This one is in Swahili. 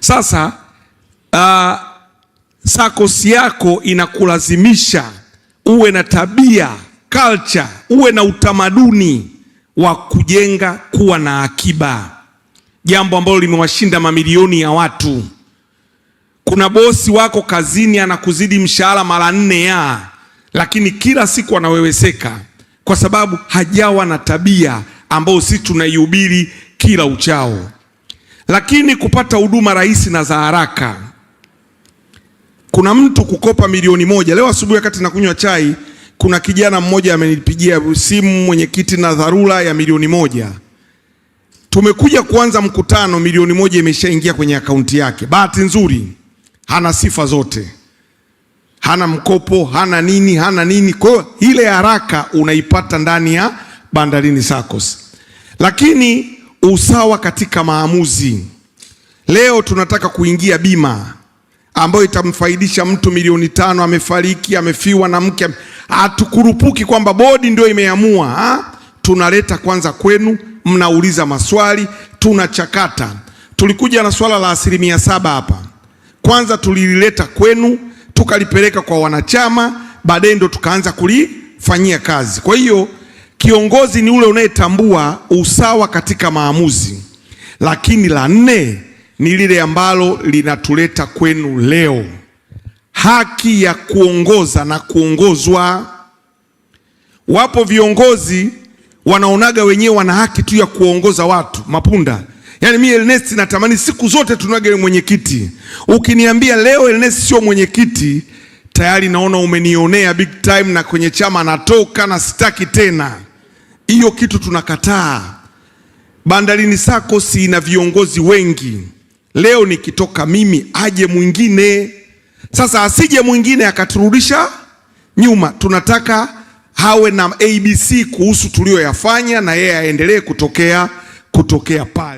Sasa SACCOS yako inakulazimisha uwe na tabia, culture, uwe na utamaduni wa kujenga kuwa na akiba, jambo ambalo limewashinda mamilioni ya watu. Kuna bosi wako kazini anakuzidi mshahara mara 4 lakini kila siku anaweweseka kwa sababu hajawa na tabia ambayo sisi tunaihubiri kila uchao. Lakini kupata huduma rahisi na za haraka, kuna mtu kukopa milioni 1. Leo asubuhi wakati nakunywa chai, kuna kijana mmoja amenipigia simu, mwenyekiti, na dharura ya milioni 1. Tumekuja kuanza mkutano, milioni 1 imeshaingia kwenye akaunti yake. Bahati nzuri hana sifa zote, hana mkopo, hana nini. Kwa hiyo ile haraka unaipata ndani ya Bandarini SACCOS. Lakini usawa katika maamuzi. Leo tunataka kuingia bima ambayo itamfaidisha mtu milioni 5, amefariki, amefiwa na mke. Hatukurupuki kwamba bodi ndio imeamua. Tunaleta kwanza kwenu, mnauliza maswali, tunachakata. Tulikuja na swala la 7% hapa. Kwanza tulilileta kwenu, tukalipeleka kwa wanachama, baadaye ndo tukaanza kulifanyia kazi. Kwa hiyo kiongozi ni ule unayetambua usawa katika maamuzi. Lakini la 4 ni lile ambalo linatuleta kwenu leo, haki ya kuongoza na kuongozwa. Wapo viongozi wanaonaga wenyewe wana haki tu ya kuongoza watu, mapunda. Yaani mimi Ernest natamani siku zote tunage mwenyekiti. Ukiniambia leo Ernest sio mwenyekiti, tayari naona umenionea big time, na kwenye chama natoka na sitaki tena. Hiyo kitu tunakataa. Bandarini SACCOS ina viongozi wengi. Leo nikitoka mimi, aje mwingine. Sasa asije mwingine akaturudisha nyuma. Tunataka hawe na ABC kuhusu tulioyafanya, na yeye aendelee kutokea pale.